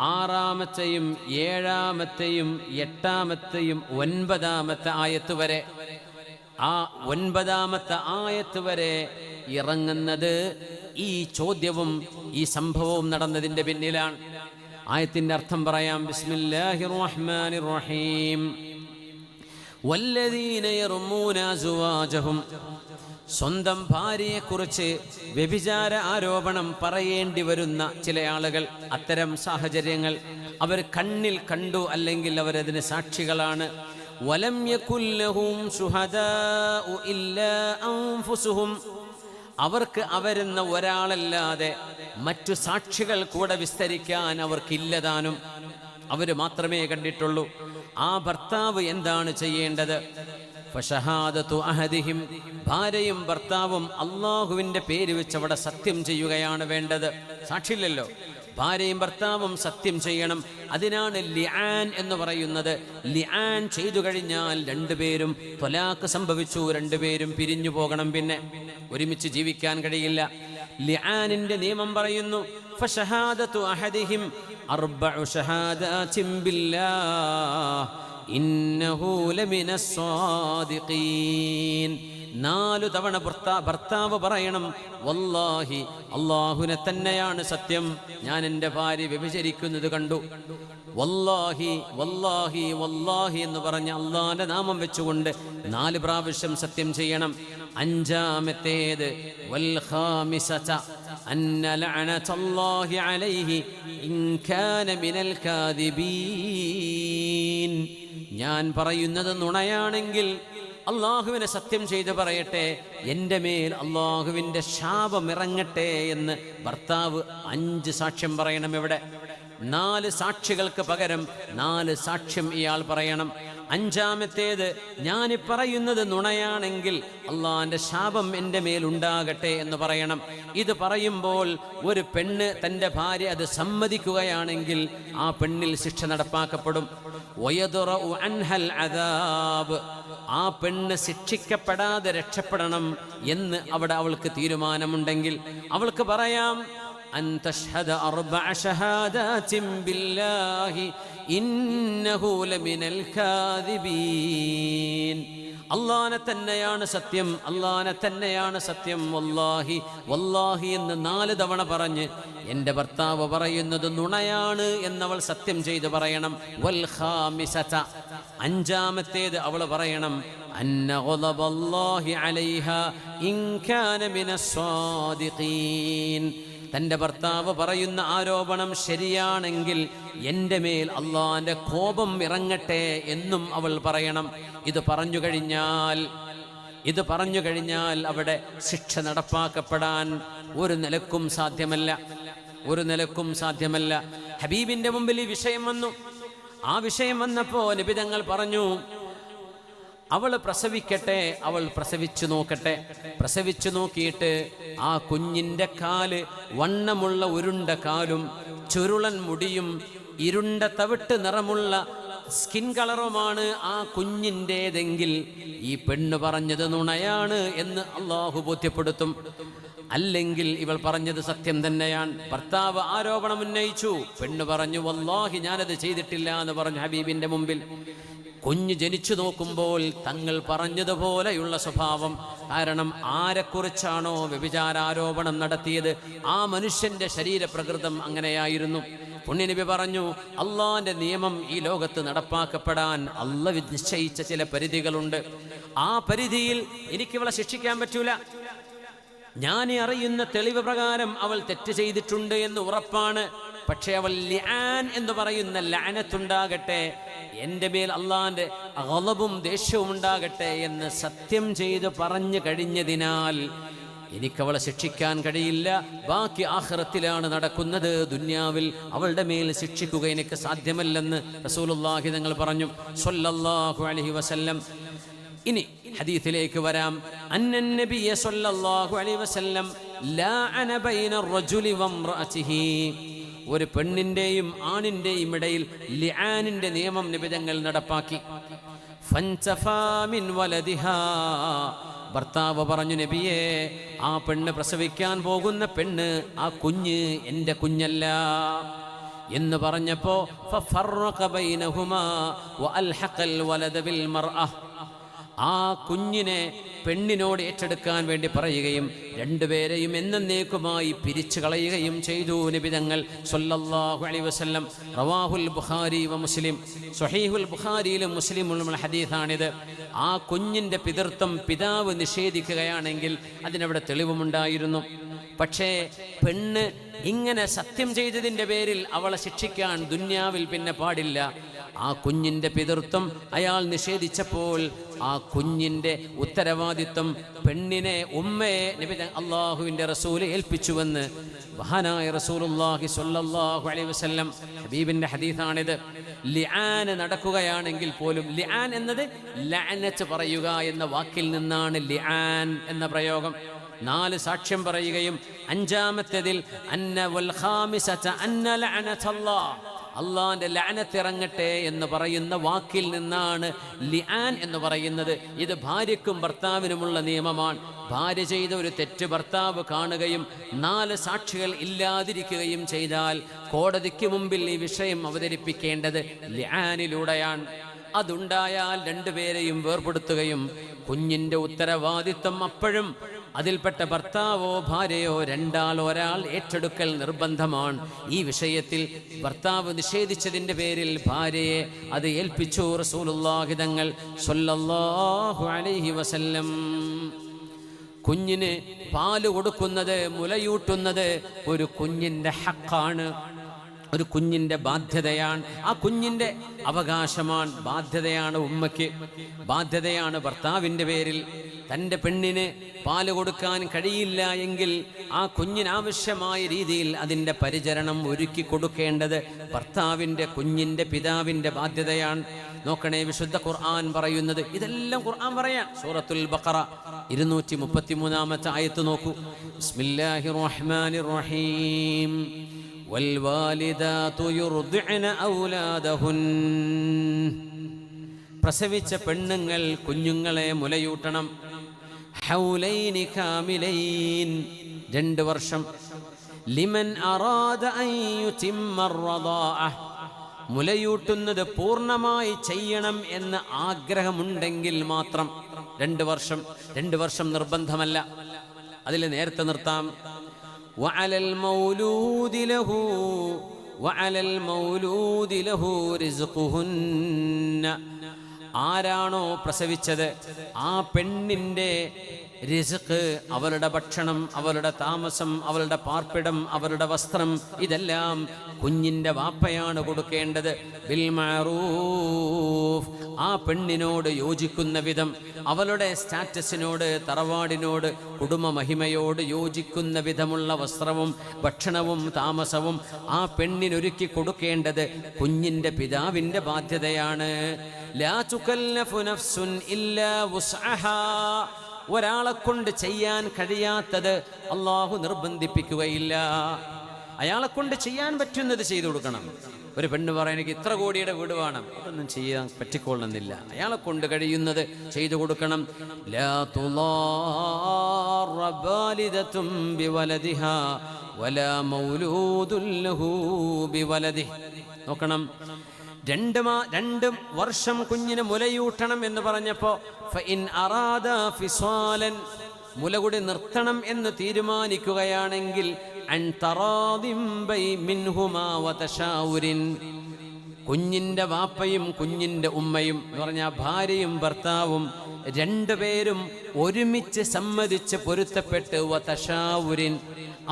[SPEAKER 1] 6-ാമത്തെയും 7-ാമത്തെയും 8-ാമത്തെയും 9-ാമത്തെ ആയത്ത് വരെ, ആ 9-ാമത്തെ ആയത്ത് വരെ ഇറങ്ങുന്നത് ഈ ചോദ്യവും ഈ സംഭവവും നടന്നതിൻ്റെ പിന്നിലാണ്. ആയത്തിൻ്റെ അർത്ഥം പറയാം. ബിസ്മില്ലാഹിർ റഹ്മാനിർ റഹീം. വല്ലദീന യർമൂന അസ്വാജഹും, സ്വന്തം ഭാര്യയെക്കുറിച്ച് വ്യഭിചാര ആരോപണം പറയേണ്ടി വരുന്ന ചില ആളുകൾ, അത്തരം സാഹചര്യങ്ങൾ അവർ കണ്ണിൽ കണ്ടു, അല്ലെങ്കിൽ അവരതിന് സാക്ഷികളാണ്. വലം യകുൽ ലഹും ശുഹദാഉ ഇല്ലാ അൻഫുസുഹും, അവർക്ക് അവരെന്ന ഒരാളല്ലാതെ മറ്റു സാക്ഷികൾ കൂടെ വിസ്തരിക്കാൻ അവർക്കില്ലതാനും, അവർ മാത്രമേ കണ്ടിട്ടുള്ളൂ. ആ ഭർത്താവ് എന്താണ് ചെയ്യേണ്ടത്? ഫശഹാദതു അഹദിഹിം, ഭാര്യയും ഭർത്താവും അള്ളാഹുവിൻ്റെ പേര് വെച്ച് അവിടെ സത്യം ചെയ്യുകയാണ് വേണ്ടത്. സാക്ഷിയില്ലല്ലോ, ഭാര്യയും ഭർത്താവും സത്യം ചെയ്യണം. അതിനാണ് ലിആൻ എന്ന് പറയുന്നത്. ലിആൻ ചെയ്തു കഴിഞ്ഞാൽ 2 പേരും ത്വലാഖ് സംഭവിച്ചു, 2 പേരും പിരിഞ്ഞു പോകണം, പിന്നെ ഒരുമിച്ച് ജീവിക്കാൻ കഴിയില്ല. ലിആനിന്റെ നിയമം പറയുന്നു, ഫശഹാദതു അഹദിഹിം അർബഉ ഷഹാദാതിൻ ബില്ലാഹ് ഇന്നഹു ലമിനസ് സ്വാദിഖീൻ. 4 തവണ ഭർത്താവ് പറയണം, വല്ലാഹി, അള്ളാഹുവിനെ തന്നെയാണ് സത്യം, ഞാൻ എൻ്റെ ഭാര്യ വ്യഭിചരിക്കുന്നത് കണ്ടു. വല്ലാഹി വല്ലാഹി വല്ലാഹി എന്ന് പറഞ്ഞ അള്ളാഹിന്റെ നാമം വെച്ചുകൊണ്ട് 4 പ്രാവശ്യം സത്യം ചെയ്യണം. 5-ാമത്തേത് വൽ ഖാമിസത അന്ന ലഅനതല്ലാഹി അലൈഹി ഇൻ കാന മിനൽ കാദിബീൻ, ഞാൻ പറയുന്നത് നുണയാണെങ്കിൽ അള്ളാഹുവിനെ സത്യം ചെയ്ത് പറയട്ടെ, എൻ്റെ മേൽ അള്ളാഹുവിൻ്റെ ശാപം ഇറങ്ങട്ടെ എന്ന് ഭർത്താവ് 5 സാക്ഷ്യം പറയണം. ഇവിടെ 4 സാക്ഷികൾക്ക് പകരം 4 സാക്ഷ്യം ഇയാൾ പറയണം. 5-ാമത്തേത്, ഞാൻ പറയുന്നത് നുണയാണെങ്കിൽ അള്ളാഹിന്റെ ശാപം എൻ്റെ മേൽ ഉണ്ടാകട്ടെ എന്ന് പറയണം. ഇത് പറയുമ്പോൾ ഒരു പെണ്ണ് തൻ്റെ ഭാര്യ അത് സമ്മതിക്കുകയാണെങ്കിൽ ആ പെണ്ണിൽ ശിക്ഷ നടപ്പാക്കപ്പെടും. വയദ്റഉ അൻഹൽ അദാബ്, ആ പെണ്ണ് ശിക്ഷിക്കപ്പെടാതെ രക്ഷപ്പെടണം എന്ന് അവിടെ അവൾക്ക് തീരുമാനമുണ്ടെങ്കിൽ അവൾക്ക് പറയാം, അൻ തശ്ഹദ 4 ഷഹാദാതിൻ ബില്ലാഹി ഇന്നഹു ലമിനൽ കാദിബീൻ, അള്ളാഹനെ തന്നെയാണ് സത്യം, അള്ളാഹനെ തന്നെയാണ് സത്യം, വല്ലാഹി വല്ലാഹി എന്ന് 4 തവണ പറഞ്ഞ് എൻ്റെ ഭർത്താവ് പറയുന്നത് നുണയാണ് എന്നവൾ സത്യം ചെയ്ത് പറയണം. വൽ ഖാമിസത, 5-ാമത്തേത് അവൾ പറയണം, അന്ന ഗളബല്ലാഹി അലൈഹാ ഇൻ കാന മിനസ് സ്വാദിഖീൻ, തൻ്റെ ഭർത്താവ് പറയുന്ന ആരോപണം ശരിയാണെങ്കിൽ എൻ്റെ മേൽ അള്ളാഹിന്റെ കോപം ഇറങ്ങട്ടെ എന്നും അവൾ പറയണം. ഇത് പറഞ്ഞു കഴിഞ്ഞാൽ അവിടെ ശിക്ഷ നടപ്പാക്കപ്പെടാൻ ഒരു നിലക്കും സാധ്യമല്ല. ഹബീബിന്റെ മുമ്പിൽ ഈ വിഷയം വന്നു. ആ വിഷയം വന്നപ്പോൾ നബി തങ്ങൾ പറഞ്ഞു, അവൾ പ്രസവിക്കട്ടെ, അവൾ പ്രസവിച്ചു നോക്കട്ടെ. പ്രസവിച്ചു നോക്കിയിട്ട് ആ കുഞ്ഞിൻ്റെ കാല് വണ്ണമുള്ള ഉരുണ്ട കാലും ചുരുളൻ മുടിയും ഇരുണ്ട തവിട്ട് നിറമുള്ള സ്കിൻ കളറുമാണ് ആ കുഞ്ഞിൻ്റേതെങ്കിൽ ഈ പെണ്ണ് പറഞ്ഞത് നുണയാണ് എന്ന് അള്ളാഹു ബോധ്യപ്പെടുത്തും. അല്ലെങ്കിൽ ഇവൾ പറഞ്ഞത് സത്യം തന്നെയാണ്. ഭർത്താവ് ആരോപണം ഉന്നയിച്ചു, പെണ്ണ് പറഞ്ഞു വല്ലാഹി ഞാനത് ചെയ്തിട്ടില്ല എന്ന് പറഞ്ഞു ഹബീബിന്റെ മുമ്പിൽ. കുഞ്ഞ് ജനിച്ചു നോക്കുമ്പോൾ തങ്ങൾ പറഞ്ഞതുപോലെയുള്ള സ്വഭാവം. കാരണം ആരെക്കുറിച്ചാണോ വ്യഭിചാരാരോപണം നടത്തിയത് ആ മനുഷ്യന്റെ ശരീരപ്രകൃതം അങ്ങനെയായിരുന്നു. പുണ്യനബി പറഞ്ഞു, അള്ളാന്റെ നിയമം ഈ ലോകത്ത് നടപ്പാക്കപ്പെടാൻ അള്ളാഹു നിശ്ചയിച്ച ചില പരിധികളുണ്ട്. ആ പരിധിയിൽ എനിക്ക് ഇവളെ ശിക്ഷിക്കാൻ പറ്റൂല. ഞാൻ അറിയുന്ന തെളിവ് പ്രകാരം അവൾ തെറ്റ് ചെയ്തിട്ടുണ്ട് എന്ന് ഉറപ്പാണ്. പക്ഷെ അവൾ ലിആൻ എന്ന് പറയുന്ന ലഅനത്തുണ്ടാകട്ടെ, എൻ്റെ മേൽ അള്ളാന്റെ ഗളബും ദേഷ്യവും ഉണ്ടാകട്ടെ എന്ന് സത്യം ചെയ്ത് പറഞ്ഞു കഴിഞ്ഞതിനാൽ എനിക്കവളെ ശിക്ഷിക്കാൻ കഴിയില്ല. ബാക്കി ആഖിറത്തിലാണ് നടക്കുന്നത്. ദുന്യാവിൽ അവളുടെ മേൽ ശിക്ഷിക്കുക എനിക്ക് സാധ്യമല്ലെന്ന് റസൂലുള്ളാഹി തങ്ങൾ പറഞ്ഞു സ്വല്ലല്ലാഹു അലൈഹി വസല്ലം. ഇനി ഹദീസിലേക്ക് വരാം. അന്നൻ നബിയ സ്വല്ലല്ലാഹു അലൈഹി വസല്ലം ലഅന ബൈന റജുലി വംറഅതിഹി. ഒരു പെണ്ണിന്റെയും ആണിന്റെയും ഇടയിൽ ലിആനിന്റെ നിയമം നബി തങ്ങൾ നടപ്പാക്കി. ഫൻസഫാ മിൻ വലദിഹാ. ഭർത്താവ് പറഞ്ഞു, നബിയേ, ആ പെണ്ണ് പ്രസവിക്കാൻ പോകുന്ന പെണ്ണ്, ആ കുഞ്ഞ് എൻ്റെ കുഞ്ഞല്ല എന്ന് പറഞ്ഞപ്പോ ഫഫറഖ ബൈനഹുമാ വഅൽഹഖൽ വലദ ബിൽ മർഅ. ആ കുഞ്ഞിനെ പെണ്ണിനോട് ഏറ്റെടുക്കാൻ വേണ്ടി പറയുകയും രണ്ടുപേരെയും എന്നേക്കുമായി പിരിച്ചു കളയുകയും ചെയ്തു നബി തങ്ങൾ സ്വല്ലല്ലാഹു അലൈഹി വസല്ലം. റവാഹുൽ ബുഖാരി വ മുസ്ലിം. സ്വഹീഹുൽ ബുഖാരിയിലും മുസ്ലിമിലും ഹദീസാണിത്. ആ കുഞ്ഞിന്റെ പിതൃത്വം പിതാവ് നിഷേധിക്കുകയാണെങ്കിൽ അതിനവിടെ തെളിവുമുണ്ടായിരുന്നു. പക്ഷേ പെണ്ണ് ഇങ്ങനെ സത്യം ചെയ്തതിൻ്റെ പേരിൽ അവളെ ശിക്ഷിക്കാൻ ദുന്യാവിൽ പിന്നെ പാടില്ല. ആ കുഞ്ഞിൻ്റെ പിതൃത്വം അയാൾ നിഷേധിച്ചപ്പോൾ ആ കുഞ്ഞിൻ്റെ ഉത്തരവാദിത്വം പെണ്ണിനെ, ഉമ്മയെ നബി അള്ളാഹുവിൻ്റെ റസൂല് ഏൽപ്പിച്ചുവെന്ന് മഹാനായ റസൂലുള്ളാഹി സ്വല്ലല്ലാഹു അലൈഹി വസല്ലം ഹബീബിൻ്റെ ഹദീസാണിത്. ലിആൻ നടക്കുകയാണെങ്കിൽ പോലും, ലിആൻ എന്നത് ലഅനത്ത് പറയുക എന്ന വാക്കിൽ നിന്നാണ് ലിആൻ എന്ന പ്രയോഗം. 4 സാക്ഷ്യം പറയുകയും അഞ്ചാമത്തേതിൽ അന്ന വൽ ഖാമിസത അന്ന ലഅനതല്ലാഹ്, അള്ളാന്റെ ലഅനത്ത് ഇറങ്ങട്ടെ എന്ന് പറയുന്ന വാക്കിൽ നിന്നാണ് ലിആൻ എന്ന് പറയുന്നത്. ഇത് ഭാര്യയ്ക്കും ഭർത്താവിനുമുള്ള നിയമമാണ്. ഭാര്യ ചെയ്ത ഒരു തെറ്റ് ഭർത്താവ് കാണുകയും 4 സാക്ഷികൾ ഇല്ലാതിരിക്കുകയും ചെയ്താൽ കോടതിക്ക് മുമ്പിൽ ഈ വിഷയം അവതരിപ്പിക്കേണ്ടത് ലിആനിലൂടെയാണ്. അതുണ്ടായാൽ രണ്ടുപേരെയും വേർപെടുത്തുകയും കുഞ്ഞിൻ്റെ ഉത്തരവാദിത്വം അപ്പോഴും അതിൽപ്പെട്ട ഭർത്താവോ ഭാര്യയോ ഒരാൾ ഏറ്റെടുക്കൽ നിർബന്ധമാണ്. ഈ വിഷയത്തിൽ ഭർത്താവ് നിഷേധിച്ചതിൻ്റെ പേരിൽ ഭാര്യയെ അത് ഏൽപ്പിച്ചു റസൂലുള്ളാഹി തങ്ങൾ സ്വല്ലല്ലാഹു അലൈഹി വസല്ലം. കുഞ്ഞിന് പാല് കൊടുക്കുന്നത്, മുലയൂട്ടുന്നത് ഒരു കുഞ്ഞിൻ്റെ ഹക്കാണ്, ഒരു കുഞ്ഞിൻ്റെ ബാധ്യതയാണ്. ആ കുഞ്ഞിൻ്റെ അവകാശമാണ്, ബാധ്യതയാണ് ഉമ്മയ്ക്ക്, ബാധ്യതയാണ് ഭർത്താവിൻ്റെ പേരിൽ. തൻ്റെ പെണ്ണിന് പാല് കൊടുക്കാൻ കഴിയില്ല എങ്കിൽ ആ കുഞ്ഞിനാവശ്യമായ രീതിയിൽ അതിൻ്റെ പരിചരണം ഒരുക്കി കൊടുക്കേണ്ടത് ഭർത്താവിൻ്റെ, കുഞ്ഞിൻ്റെ പിതാവിൻ്റെ ബാധ്യതയാണ്. നോക്കണേ, വിശുദ്ധ ഖുർആൻ പറയുന്നത് ഇതെല്ലാം ഖുർആൻ പറയാൻ. സൂറത്തുൽ ബഖറ 233 ആയത്ത് നോക്കൂ. ബിസ്മില്ലാഹിർ റഹ്മാനിർ റഹീം. വൽവാലിദാതു യുർദിഅന ഔലാദഹുൻ. പ്രസവിച്ച പെണ്ണുങ്ങൾ കുഞ്ഞുങ്ങളെ മുലയൂട്ടണം. ഹൗലൈനി കാമിലൈൻ, 2 വർഷം. ലിമൻ അറാദ അൻ യുതിമ്മ റദാഅ, മുലയൂട്ടുന്നത് പൂർണ്ണമായി ചെയ്യണം എന്ന് ആഗ്രഹമുണ്ടെങ്കിൽ മാത്രം 2 വർഷം. 2 വർഷം നിർബന്ധമല്ല, അതിൽ നേരത്തെ നിർത്താം. وعلى المولود له رزقهن. ആരാണോ പ്രസവിച്ചത് ആ പെണ്ണിൻ്റെ റിസ്ക്, അവളുടെ ഭക്ഷണം, അവളുടെ താമസം, അവളുടെ പാർപ്പിടം, അവളുടെ വസ്ത്രം, ഇതെല്ലാം കുഞ്ഞിൻ്റെ വാപ്പയാണ് കൊടുക്കേണ്ടത്. ബിൽ മഅറൂഫ്, ആ പെണ്ണിനോട് യോജിക്കുന്ന വിധം, അവളുടെ സ്റ്റാറ്റസിനോട്, തറവാടിനോട്, കുടുംബ മഹിമയോട് യോജിക്കുന്ന വിധമുള്ള വസ്ത്രവും ഭക്ഷണവും താമസവും ആ പെണ്ണിനൊരുക്കി കൊടുക്കേണ്ടത് കുഞ്ഞിൻ്റെ പിതാവിൻ്റെ ബാധ്യതയാണ്. ലാ തുകല്ലഫു നഫ്സുൻ ഇല്ലാ വുസ്അഹാ, ഒരാളെ കൊണ്ട് ചെയ്യാൻ കഴിയാത്തത് അള്ളാഹു നിർബന്ധിപ്പിക്കുകയില്ല. അയാളെ കൊണ്ട് ചെയ്യാൻ പറ്റുന്നത് ചെയ്തു കൊടുക്കണം. ഒരു പെണ്ണ് പറയാൻ എനിക്ക് ഇത്ര കോടിയുടെ വീട് വേണം, അതൊന്നും ചെയ്യാൻ പറ്റിക്കൊള്ളുന്നില്ല. അയാളെ കൊണ്ട് കഴിയുന്നത് ചെയ്തു കൊടുക്കണം. ലാ തുളാറ ബാലിദത്തും ബിവലദിഹാ വലാ മൗലൂദുൻ ലഹു ബിവലദിഹി. നോക്കണം, 2 വർഷം കുഞ്ഞിന് മുലയൂട്ടണം എന്ന് പറഞ്ഞപ്പോൾ ഫഇൻ അറാദ ഫിസാലൻ, മുലകുടി നിർത്തണം എന്ന് തീരുമാനിക്കുകയാണെങ്കിൽ അൻ തറാദിം മിൻഹുമാ വതശാവുരിൻ, കുഞ്ഞിൻ്റെ വാപ്പയും കുഞ്ഞിൻ്റെ ഉമ്മയും എന്ന് പറഞ്ഞാൽ ഭാര്യയും ഭർത്താവും 2 പേരും ഒരുമിച്ച് സമ്മതിച്ച് പൊരുത്തപ്പെട്ട് വതശാവുരിൻ,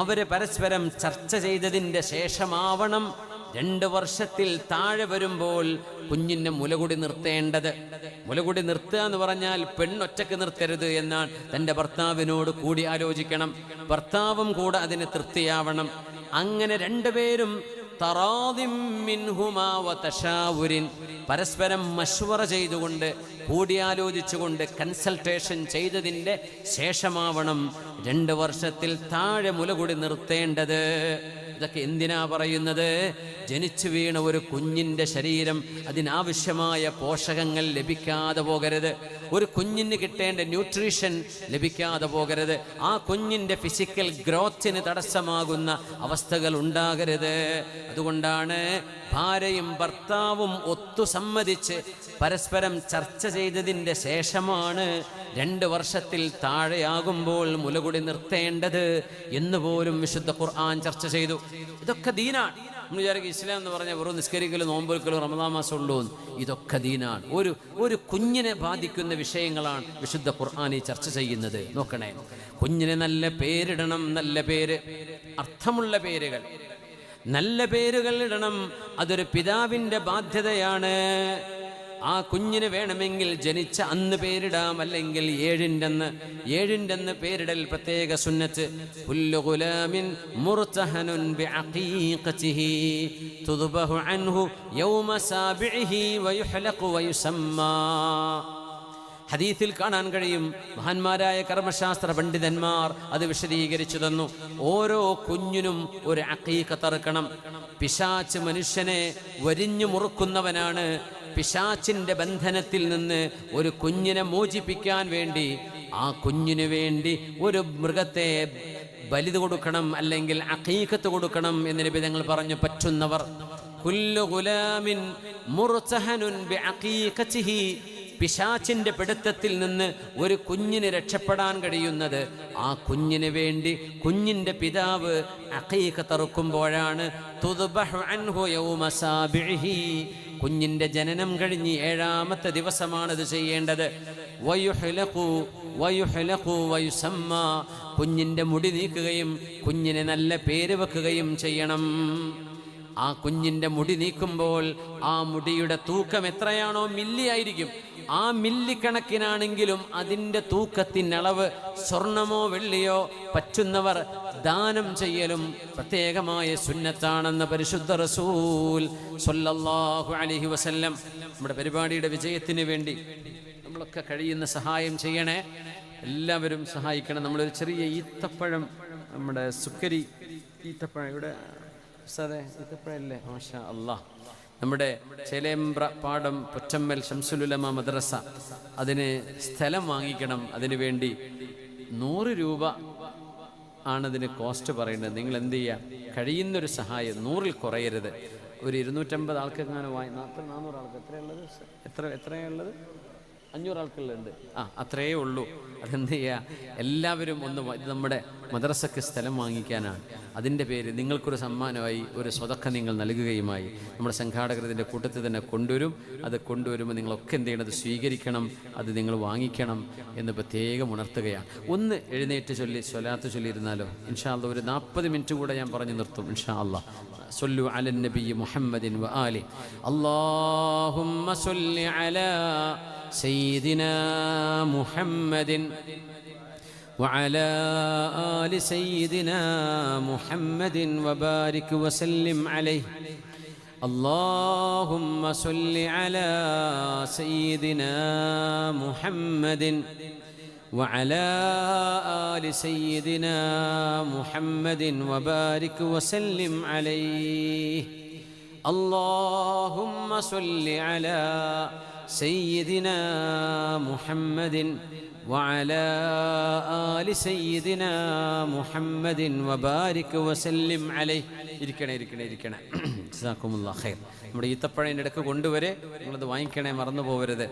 [SPEAKER 1] അവരെ പരസ്പരം ചർച്ച ചെയ്തതിൻ്റെ ശേഷമാവണം 2 വർഷത്തിൽ താഴെ വരുമ്പോൾ കുഞ്ഞിൻ്റെ മുലകുടി നിർത്തേണ്ടത്. മുലകുടി നിർത്തുക എന്ന് പറഞ്ഞാൽ പെണ്ണൊറ്റക്ക് നിർത്തരുത് എന്നാണ്. തൻ്റെ ഭർത്താവിനോട് കൂടി ആലോചിക്കണം, ഭർത്താവും കൂടെ അതിന് തൃപ്തിയാവണം. അങ്ങനെ 2 പേരും തറാദിം മിൻഹുമാ വതശാവുരിൻ, പരസ്പരം മശ്വറ ചെയ്തുകൊണ്ട് കൂടിയാലോചിച്ചുകൊണ്ട് കൺസൾട്ടേഷൻ ചെയ്തതിൻ്റെ ശേഷമാവണം 2 വർഷത്തിൽ താഴെ മുലകുടി നിർത്തേണ്ടത്. ഇതൊക്കെ എന്തിനാ പറയുന്നത്? ജനിച്ചു വീണ ഒരു കുഞ്ഞിൻ്റെ ശരീരം അതിനാവശ്യമായ പോഷകങ്ങൾ ലഭിക്കാതെ പോകരുത്, ഒരു കുഞ്ഞിന് കിട്ടേണ്ട ന്യൂട്രീഷൻ ലഭിക്കാതെ പോകരുത്, ആ കുഞ്ഞിൻ്റെ ഫിസിക്കൽ ഗ്രോത്തിന് തടസ്സമാകുന്ന അവസ്ഥകൾ ഉണ്ടാകരുത്. അതുകൊണ്ടാണ് ഭാര്യയും ഭർത്താവും ഒത്തുസമ്മതിച്ച് പരസ്പരം ചർച്ച ചെയ്തതിൻ്റെ ശേഷമാണ് 2 വർഷത്തിൽ താഴെയാകുമ്പോൾ മുലകുടി നിർത്തേണ്ടത് എന്നുപോലും വിശുദ്ധ ഖുർആൻ ചർച്ച ചെയ്തു. ഇതൊക്കെ ദീനാണ്. നമ്മൾ വിചാരിക്കും ഇസ്ലാം എന്ന് പറഞ്ഞാൽ വെറും നിസ്കരിക്കലും നോമ്പൊരുക്കലും റമദാൻ മാസം ഉള്ളൂ. ഇതൊക്കെ ദീനാണ്. ഒരു കുഞ്ഞിനെ ബാധിക്കുന്ന വിഷയങ്ങളാണ് വിശുദ്ധ ഖുർആൻ ഈ ചർച്ച ചെയ്യുന്നത്. നോക്കണേ, കുഞ്ഞിനെ നല്ല പേരിടണം, നല്ല പേര്, അർത്ഥമുള്ള പേരുകൾ, നല്ല പേരുകൾ ഇടണം. അതൊരു പിതാവിൻ്റെ ബാധ്യതയാണ്. ആ കുഞ്ഞിന് വേണമെങ്കിൽ ജനിച്ച അന്ന് പേരിടാം, അല്ലെങ്കിൽ 7ൻ്റെ അന്ന് പേരിടൽ പ്രത്യേക സുന്നത്ത്. കുല്ലു ഗുലാമിൻ മുർതഹനുൻ ബിഅഖീഖതിഹി തുദ്ബഹു അൻഹു യൗമ സാബിഇഹി വയുഹ്ലഖു വയുസമ്മാ. ഹദീസിൽ കാണാൻ കഴിയും, മഹാന്മാരായ കർമ്മശാസ്ത്ര പണ്ഡിതന്മാർ അത് വിശദീകരിച്ചു തന്നു. ഓരോ കുഞ്ഞിനും ഒരു അഖീഖത്ത് അറുക്കണം. പിശാച്ച് മനുഷ്യനെ വരിഞ്ഞു മുറുക്കുന്നവനാണ്. പിശാച്ചിൻ്റെ ബന്ധനത്തിൽ നിന്ന് ഒരു കുഞ്ഞിനെ മോചിപ്പിക്കാൻ വേണ്ടി ആ കുഞ്ഞിനു വേണ്ടി ഒരു മൃഗത്തെ ബലി കൊടുക്കണം, അല്ലെങ്കിൽ അഖീഖത്ത് കൊടുക്കണം എന്ന് നബി തങ്ങൾ പറഞ്ഞു. പറ്റുന്നവർ കുല്ലു ഗുലാമിൻ മുർതഹനുൻ ബിഅഖീഖതിഹി, പിശാച്ചിൻ്റെ പിടുത്തത്തിൽ നിന്ന് ഒരു കുഞ്ഞിന് രക്ഷപ്പെടാൻ കഴിയുന്നത് ആ കുഞ്ഞിന് വേണ്ടി കുഞ്ഞിൻ്റെ പിതാവ് അഖീഖത്ത് അറുക്കുമ്പോഴാണ്. തുദ്ബഹു അൻഹു യൗമ സാബിഇഹി, കുഞ്ഞിൻ്റെ ജനനം കഴിഞ്ഞ് 7ാമത്തെ ദിവസമാണിത് ചെയ്യേണ്ടത്. വയുഹ്ലഖു വയുസമ്മാ, കുഞ്ഞിൻ്റെ മുടി നീക്കുകയും കുഞ്ഞിനെ നല്ല പേര് വെക്കുകയും ചെയ്യണം. ആ കുഞ്ഞിൻ്റെ മുടി നീക്കുമ്പോൾ ആ മുടിയുടെ തൂക്കം എത്രയാണോ മില്ലി ആയിരിക്കും. ആ മില്ലിക്കണക്കിനാണെങ്കിലും അതിൻ്റെ തൂക്കത്തിനളവ് സ്വർണമോ വെള്ളിയോ പറ്റുന്നവർ ദാനം ചെയ്യലും പ്രത്യേകമായ സുന്നത്താണെന്ന് പരിശുദ്ധ റസൂൽ സ്വല്ലല്ലാഹു അലൈഹി വസല്ലം. നമ്മുടെ പരിപാടിയുടെ വിജയത്തിന് വേണ്ടി നമ്മളൊക്കെ കഴിയുന്ന സഹായം ചെയ്യണേ, എല്ലാവരും സഹായിക്കണം. നമ്മളൊരു ചെറിയ ഈത്തപ്പഴം, നമ്മുടെ സുക്കരി ഈത്തപ്പഴം, ഇവിടെ ഈത്തപ്പഴല്ലേ, മാഷാ അല്ലാഹ്, നമ്മുടെ ചേലേമ്പ്ര പാടം പൊറ്റമ്മൽ ശംസുലുലമ മദ്രസ, അതിന് സ്ഥലം വാങ്ങിക്കണം. അതിനു വേണ്ടി 100 രൂപ ആണതിന് കോസ്റ്റ് പറയുന്നത്. നിങ്ങൾ എന്ത് ചെയ്യുക, കഴിയുന്നൊരു സഹായം, 100ൽ കുറയരുത്. ഒരു 250 ആൾക്കെങ്ങനെ 400 ആൾക്ക് എത്രയുള്ളത്, എത്രയുള്ളത് 500 ആൾക്കുള്ളുണ്ട്. അത്രയേ ഉള്ളൂ. അതെന്ത് ചെയ്യുക, എല്ലാവരും ഒന്ന്, ഇത് നമ്മുടെ മദ്രസക്ക് സ്ഥലം വാങ്ങിക്കാനാണ്. അതിൻ്റെ പേര് നിങ്ങൾക്കൊരു സമ്മാനമായി ഒരു സ്വതക്ക നിങ്ങൾ നൽകുകയുമായി നമ്മുടെ സംഘാടകർ ഇതിൻ്റെ കൂട്ടത്തിൽ തന്നെ കൊണ്ടുവരും. അത് കൊണ്ടുവരുമ്പോൾ നിങ്ങളൊക്കെ എന്ത് ചെയ്യണം, അത് സ്വീകരിക്കണം, അത് നിങ്ങൾ വാങ്ങിക്കണം എന്ന് പ്രത്യേകം ഉണർത്തുകയാണ്. ഒന്ന് എഴുന്നേറ്റ് ചൊല്ലി സ്വലാത്ത് ചൊല്ലിയിരുന്നാലോ ഇൻഷാ അല്ലാഹ്. ഒരു 40 മിനിറ്റ് കൂടെ ഞാൻ പറഞ്ഞു നിർത്തും ഇൻഷാ അല്ലാഹ്. സ്വല്ലു അലൻ നബി മുഹമ്മദിൻ വ ആലി. അല്ലാഹുമ്മ സ്വല്ലി അലാ سيدنا محمد وعلى آل سيدنا محمد وبارك وسلم عليه. اللهم صل على سيدنا محمد وعلى آل سيدنا محمد وبارك وسلم عليه. اللهم صل على سيدنا محمد وعلى آل سيدنا محمد وبارك وسلم عليه. ഇരിക്കണേ ജസാക്കുമുല്ലാഹ് ഖൈർ. നമ്മുടെ ഈത്തപ്പഴൻ്റെ ഇടയ്ക്ക് കൊണ്ടുവരെ നിങ്ങളത് വാങ്ങിക്കണേ, മറന്നു പോകരുത്.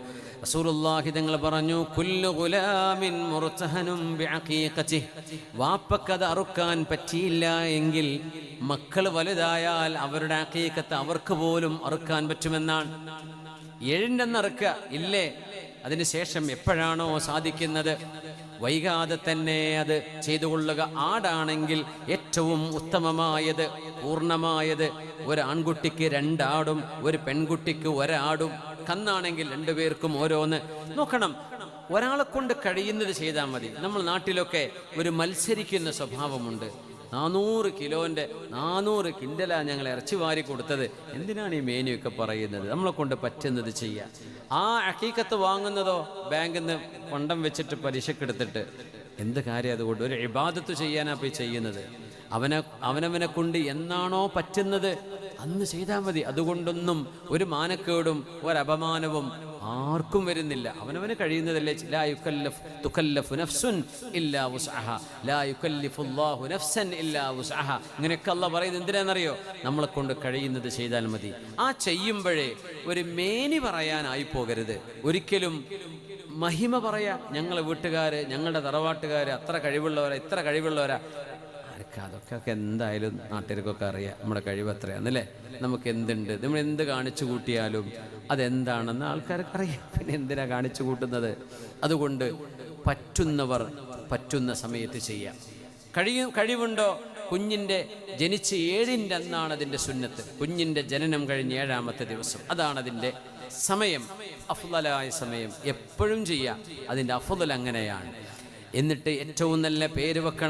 [SPEAKER 1] റസൂലുള്ളാഹി തങ്ങൾ പറഞ്ഞു, കുല്ലു ഗുലാമിൻ മുർതഹനും ബിഅഖീഖതിഹി. വാപ്പക്കത് അറുക്കാൻ പറ്റിയില്ല എങ്കിൽ മക്കൾ വലുതായാൽ അവരുടെ അഖീഖത്ത് അവർക്ക് പോലും അറുക്കാൻ പറ്റുമെന്നാണ്. 7 അറുക്കുക ഇല്ലേ, അതിനുശേഷം എപ്പോഴാണോ സാധിക്കുന്നത് വൈകാതെ തന്നെ അത് ചെയ്തുകൊള്ളുക. ആടാണെങ്കിൽ ഏറ്റവും ഉത്തമമായത്, പൂർണ്ണമായത്, ഒരു ആൺകുട്ടിക്ക് 2 ആടും ഒരു പെൺകുട്ടിക്ക് 1 ആടും. കന്നാണെങ്കിൽ 2 പേർക്കും ഓരോന്ന്. നോക്കണം, ഒരാളെ കൊണ്ട് കഴിയുന്നത് ചെയ്താൽ മതി. നമ്മൾ നാട്ടിലൊക്കെ ഒരു മത്സരിക്കുന്ന സ്വഭാവമുണ്ട്. 400 കിലോൻ്റെ 400 കിൻഡലാണ് ഞങ്ങൾ ഇറച്ചി വാരി കൊടുത്തത്. എന്തിനാണ് ഈ മേനിയൊക്കെ പറയുന്നത്? നമ്മളെ കൊണ്ട് പറ്റുന്നത് ചെയ്യാം. ആ അഖീഖത്ത് വാങ്ങുന്നതോ ബാങ്കിൽ നിന്ന് കൊണ്ടം വെച്ചിട്ട് പലിശക്കെടുത്തിട്ട് എന്ത് കാര്യം? അതുകൊണ്ട് ഒരു ഇബാദത്ത് ചെയ്യാനാണ് പോയി ചെയ്യുന്നത്. അവനവനെ കൊണ്ട് എന്നാണോ പറ്റുന്നത് അന്ന് ചെയ്താൽ മതി. അതുകൊണ്ടൊന്നും ഒരു മാനക്കേടും ഒരപമാനവും ആർക്കും വരുന്നില്ല. അവനവന് കഴിയുന്നതല്ലേ. ലാ തുകല്ലഫു നഫ്സുൻ ഇല്ലാ വുസ്അഹ ലാ യുകല്ലിഫുല്ലാഹു നഫ്സൻ ഇല്ലാ വുസ്അഹ. ഇങ്ങനെയൊക്കെ അല്ലാഹ് പറയുന്നത് എന്തിനാണെന്നറിയോ? നമ്മളെ കൊണ്ട് കഴിയുന്നത് ചെയ്താൽ മതി. ആ ചെയ്യുമ്പോഴേ ഒരു മേനി പറയാനായി പോകരുത്. ഒരിക്കലും മഹിമ പറയാ, ഞങ്ങളെ വീട്ടുകാര്, ഞങ്ങളുടെ തറവാട്ടുകാര് അത്ര കഴിവുള്ളവരാ, ഇത്ര കഴിവുള്ളവരാ. അതൊക്കെ എന്തായാലും നാട്ടുകാർക്കൊക്കെ അറിയാം നമ്മുടെ കഴിവ് എത്രയാന്നല്ലേ. നമുക്ക് എന്തുണ്ട്, നമ്മൾ എന്ത് കാണിച്ചു കൂട്ടിയാലും അതെന്താണെന്ന് ആൾക്കാർക്ക് അറിയാം. പിന്നെ എന്തിനാ കാണിച്ചു കൂട്ടുന്നത്? അതുകൊണ്ട് പറ്റുന്നവർ പറ്റുന്ന സമയത്ത് ചെയ്യാം. കഴിവുണ്ടോ? കുഞ്ഞിൻ്റെ ജനിച്ച് 7ൻ്റെ അന്നാണ് അതിൻ്റെ സുന്നത്ത്. കുഞ്ഞിൻ്റെ ജനനം കഴിഞ്ഞ് 7ാമത്തെ ദിവസം, അതാണ് അതിൻ്റെ സമയം, അഫ്ളലായ സമയം. എപ്പോഴും ചെയ്യാം, അതിൻ്റെ അഫ്ളൽ അങ്ങനെയാണ്. എന്നിട്ട് ഏറ്റവും നല്ല പേര് വെക്കണം.